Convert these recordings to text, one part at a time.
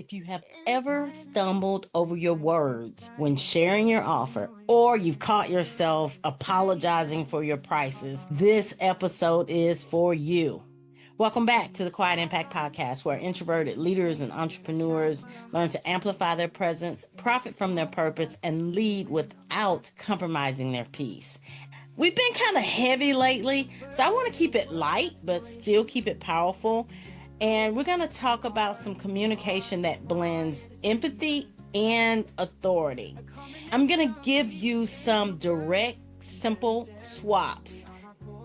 If you have ever stumbled over your words when sharing your offer, or you've caught yourself apologizing for your prices, this episode is for you. Welcome back to the Quiet Impact Podcast, where introverted leaders and entrepreneurs learn to amplify their presence, profit from their purpose, and lead without compromising their peace. We've been kind of heavy lately, so I want to keep it light, but still keep it powerful. And we're going to talk about some communication that blends empathy and authority. I'm going to give you some direct, simple swaps.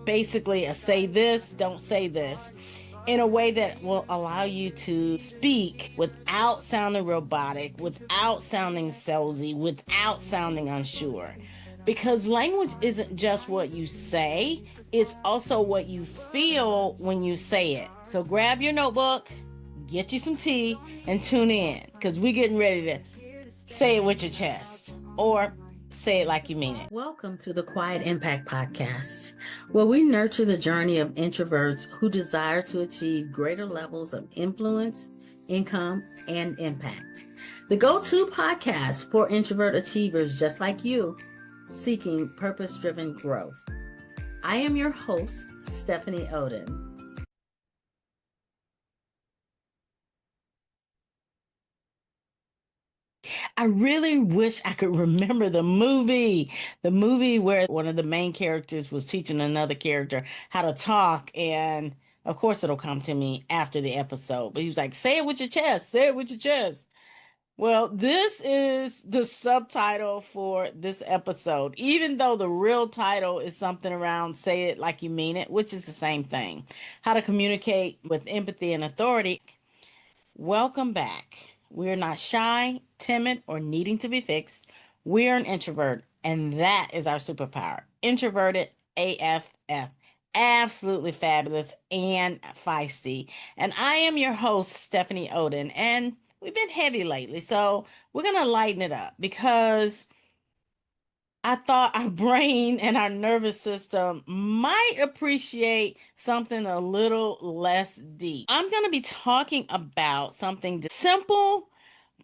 Basically, a say this, don't say this, in a way that will allow you to speak without sounding robotic, without sounding salesy, without sounding unsure. Because language isn't just what you say, it's also what you feel when you say it. So grab your notebook, get you some tea, and tune in, because we're getting ready to say it with your chest, or say it like you mean it. Welcome to the Quiet Impact Podcast, where we nurture the journey of introverts who desire to achieve greater levels of influence, income, and impact. The go-to podcast for introvert achievers just like you, seeking purpose-driven growth. I am your host, Stephanie Oden. I really wish I could remember the movie where one of the main characters was teaching another character how to talk. And of course, it'll come to me after the episode. But he was like, say it with your chest, say it with your chest. Well, this is the subtitle for this episode, even though the real title is something around say it like you mean it, which is the same thing. How to communicate with empathy and authority. Welcome back. We're not shy, timid, or needing to be fixed. We're an introvert, and that is our superpower. Introverted AFF. Absolutely fabulous and feisty. And I am your host, Stephanie Oden, and we've been heavy lately, so we're going to lighten it up because I thought our brain and our nervous system might appreciate something a little less deep. I'm going to be talking about something simple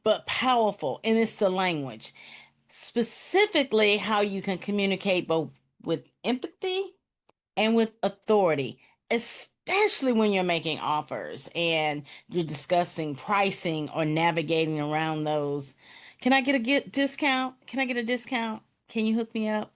but powerful, and it's the language. Specifically, how you can communicate both with empathy and with authority, especially when you're making offers and you're discussing pricing or navigating around those. Can I get a discount? Can I get a discount? Can you hook me up?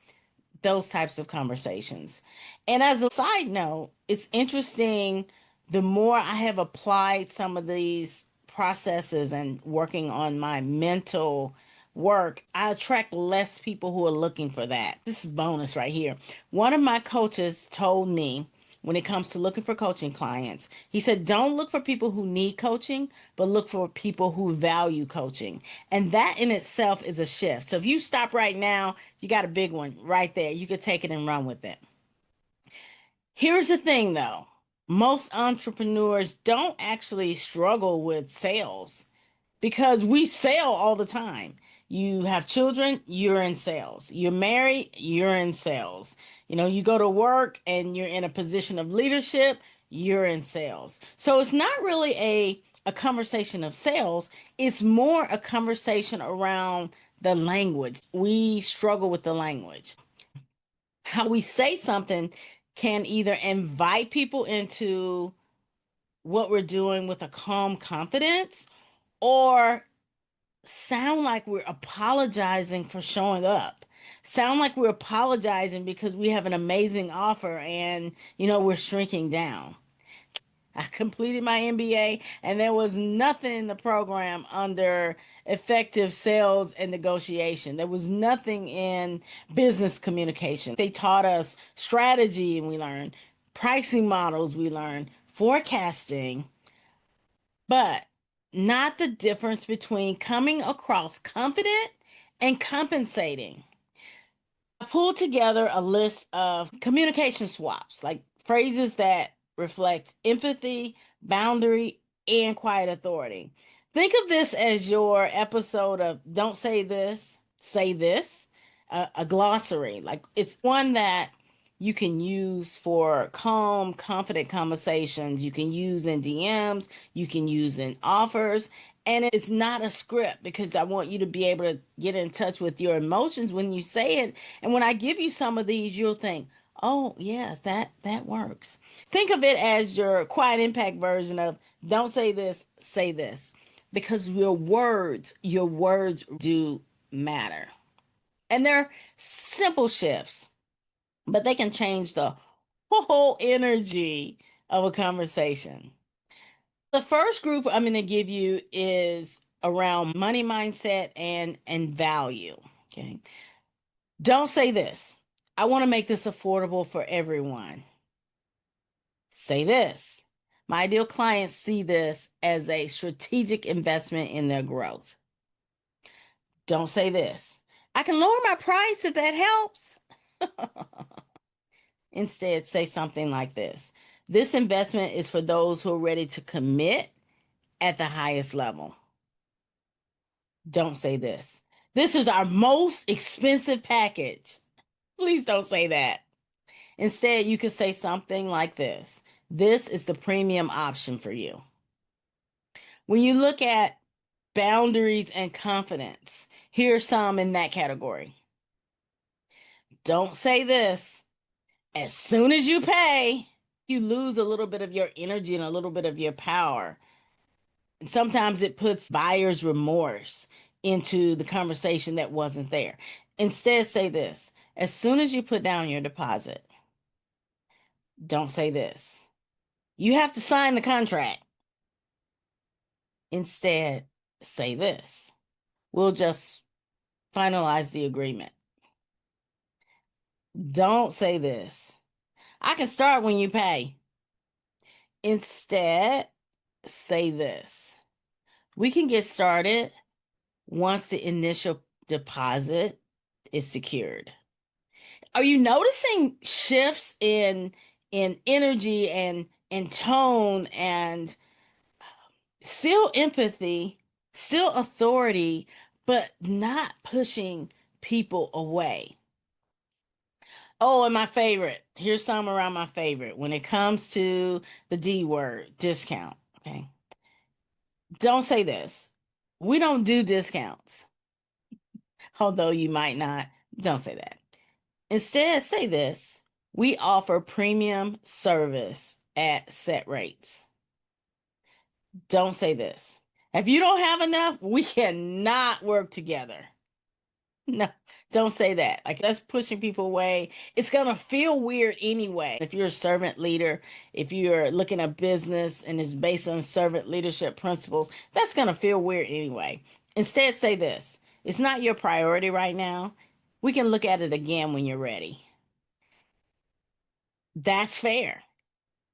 Those types of conversations. And as a side note, it's interesting, the more I have applied some of these processes and working on my mental work, I attract less people who are looking for that. This is bonus right here. One of my coaches told me, when it comes to looking for coaching clients, he said, don't look for people who need coaching, but look for people who value coaching. And that in itself is a shift. So if you stop right now, you got a big one right there. You could take it and run with it. Here's the thing though. Most entrepreneurs don't actually struggle with sales because we sell all the time. You have children, you're in sales. You're married, you're in sales. You go to work and you're in a position of leadership, you're in sales. So it's not really a conversation of sales. It's more a conversation around the language. We struggle with the language. How we say something can either invite people into what we're doing with a calm confidence, or sound like we're apologizing for showing up. Sound like we're apologizing because we have an amazing offer and, we're shrinking down. I completed my MBA and there was nothing in the program under effective sales and negotiation. There was nothing in business communication. They taught us strategy and we learned pricing models, we learned forecasting, but not the difference between coming across confident and compensating. I pulled together a list of communication swaps, like phrases that reflect empathy, boundary, and quiet authority. Think of this as your episode of Don't Say This, Say This, a glossary. Like it's one that you can use for calm, confident conversations. You can use in DMs, you can use in offers, And it's not a script because I want you to be able to get in touch with your emotions when you say it. And when I give you some of these, you'll think, "Oh, yes, that works." Think of it as your quiet impact version of don't say this, say this. Because your words do matter. And they're simple shifts, but they can change the whole energy of a conversation. The first group I'm going to give you is around money mindset and value. Okay. Don't say this. I want to make this affordable for everyone. Say this. My ideal clients see this as a strategic investment in their growth. Don't say this. I can lower my price if that helps. Instead, say something like this. This investment is for those who are ready to commit at the highest level. Don't say this. This is our most expensive package. Please don't say that. Instead, you could say something like this. This is the premium option for you. When you look at boundaries and confidence, here's some in that category. Don't say this. As soon as you pay, you lose a little bit of your energy and a little bit of your power. And sometimes it puts buyer's remorse into the conversation that wasn't there. Instead, say this. As soon as you put down your deposit, don't say this. You have to sign the contract. Instead, say this. We'll just finalize the agreement. Don't say this. I can start when you pay. Instead, say this. We can get started once the initial deposit is secured. Are you noticing shifts in energy and in tone and still empathy, still authority, but not pushing people away? Oh, and my favorite. Here's some around my favorite. When it comes to the D word, discount. Okay. Don't say this. We don't do discounts. Although you might not. Don't say that. Instead, say this. We offer premium service at set rates. Don't say this. If you don't have enough, we cannot work together. No, don't say that. Like that's pushing people away. It's gonna feel weird anyway. If you're a servant leader, if you're looking at business and it's based on servant leadership principles, that's gonna feel weird anyway. Instead, say this. It's not your priority right now. We can look at it again when you're ready. That's fair.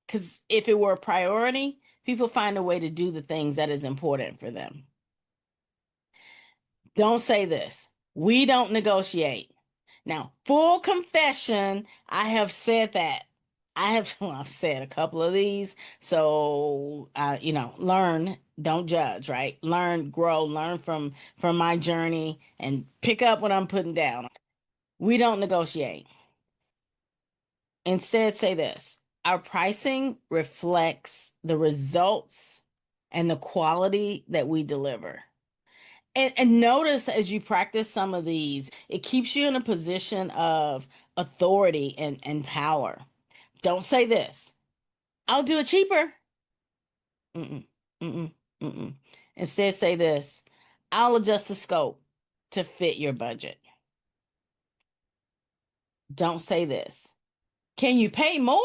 Because if it were a priority, people find a way to do the things that is important for them. Don't say this. We don't negotiate. Now, full confession, I have said that. I have well, I've said a couple of these. So, learn, don't judge, right? Learn, grow, learn from my journey and pick up what I'm putting down. We don't negotiate. Instead, say this. Our pricing reflects the results and the quality that we deliver. And notice as you practice some of these, it keeps you in a position of authority and power. Don't say this. I'll do it cheaper. Mm-mm, mm-mm, mm-mm. Instead, say this. I'll adjust the scope to fit your budget. Don't say this. Can you pay more?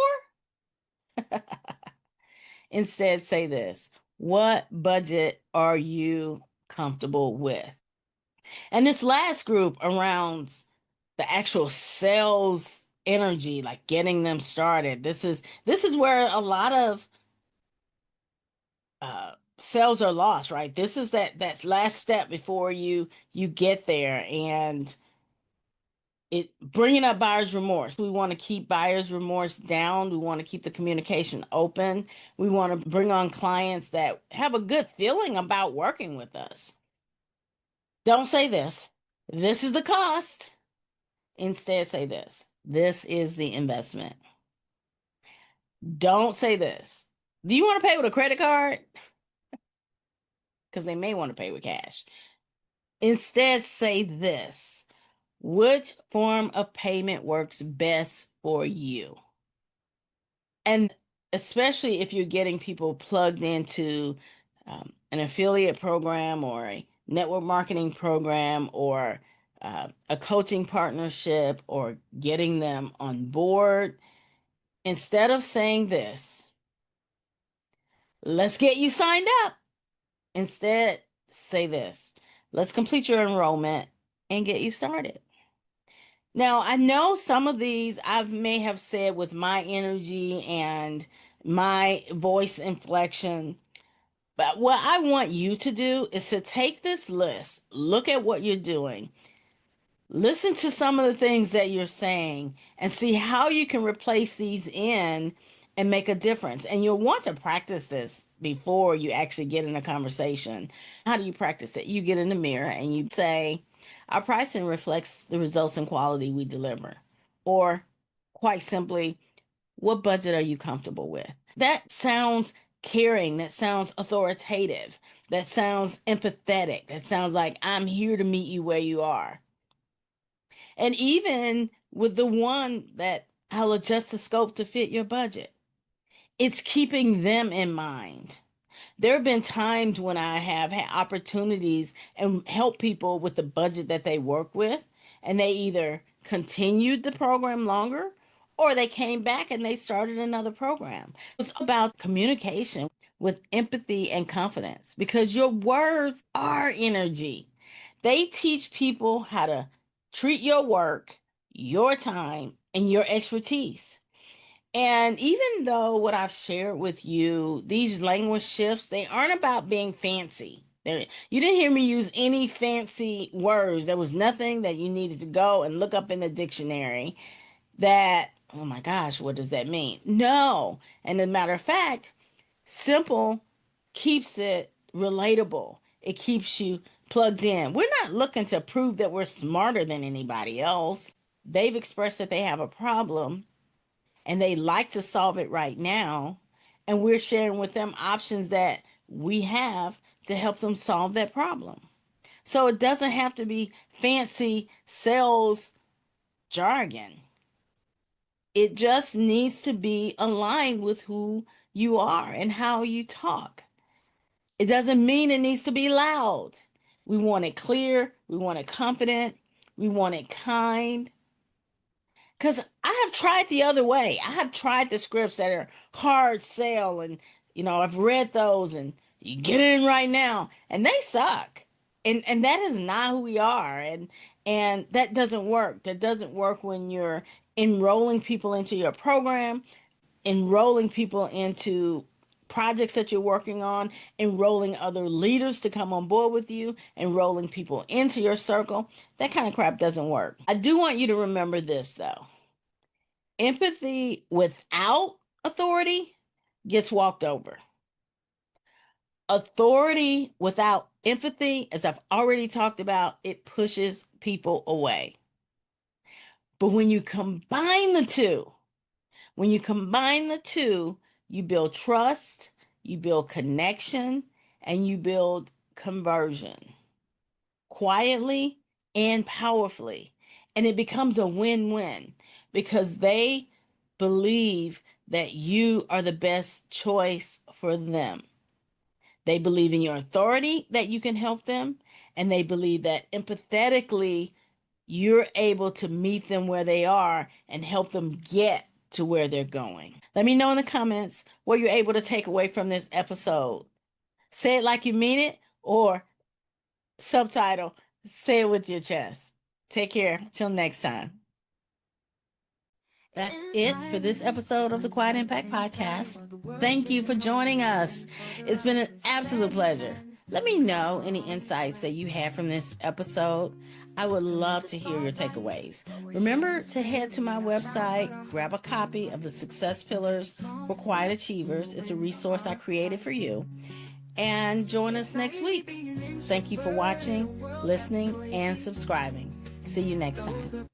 Instead, say this. What budget are you comfortable with? And this last group around the actual sales energy, like getting them started. This is where a lot of sales are lost, right? This is that last step before you get there, and it bringing up buyer's remorse. We want to keep buyer's remorse down. We want to keep the communication open. We want to bring on clients that have a good feeling about working with us. Don't say this. This is the cost. Instead, say this. This is the investment. Don't say this. Do you want to pay with a credit card? because they may want to pay with cash. Instead, say this: which form of payment works best for you? And especially if you're getting people plugged into an affiliate program or a network marketing program or a coaching partnership or getting them on board, instead of saying this, let's get you signed up, instead say this: let's complete your enrollment and get you started. Now, I know some of these I may have said with my energy and my voice inflection, but what I want you to do is to take this list, look at what you're doing, listen to some of the things that you're saying, and see how you can replace these in and make a difference. And you'll want to practice this before you actually get in a conversation. How do you practice it? You get in the mirror and you say, our pricing reflects the results and quality we deliver. Or, quite simply, what budget are you comfortable with? That sounds caring. That sounds authoritative. That sounds empathetic. That sounds like I'm here to meet you where you are. And even with the one that I'll adjust the scope to fit your budget, it's keeping them in mind. There have been times when I have had opportunities and help people with the budget that they work with, and they either continued the program longer or they came back and they started another program. It's about communication with empathy and confidence, because your words are energy. They teach people how to treat your work, your time, and your expertise. And even though what I've shared with you, these language shifts, they aren't about being fancy. You didn't hear me use any fancy words. There was nothing that you needed to go and look up in the dictionary that, oh my gosh, what does that mean? No. And as a matter of fact, simple keeps it relatable. It keeps you plugged in. We're not looking to prove that we're smarter than anybody else. They've expressed that they have a problem and they like to solve it right now. And we're sharing with them options that we have to help them solve that problem. So it doesn't have to be fancy sales jargon. It just needs to be aligned with who you are and how you talk. It doesn't mean it needs to be loud. We want it clear. We want it confident. We want it kind. Because I have tried the other way. I have tried the scripts that are hard sell, and I've read those, and you get in right now, and they suck. And that is not who we are, and that doesn't work. That doesn't work when you're enrolling people into your program, enrolling people into projects that you're working on, enrolling other leaders to come on board with you, enrolling people into your circle. That kind of crap doesn't work. I do want you to remember this, though. Empathy without authority gets walked over. Authority without empathy, as I've already talked about, it pushes people away. But when you combine the two, you build trust, you build connection, and you build conversion quietly and powerfully. And it becomes a win-win because they believe that you are the best choice for them. They believe in your authority that you can help them, and they believe that empathetically you're able to meet them where they are and help them get to where they're going. Let me know in the comments what you're able to take away from this episode. Say it like you mean it, or subtitle, say it with your chest. Take care. Till next time. That's it for this episode of the Quiet Impact Podcast. Thank you for joining us. It's been an absolute pleasure. Let me know any insights that you had from this episode. I would love to hear your takeaways. Remember to head to my website, grab a copy of the Success Pillars for Quiet Achievers. It's a resource I created for you. And join us next week. Thank you for watching, listening, and subscribing. See you next time.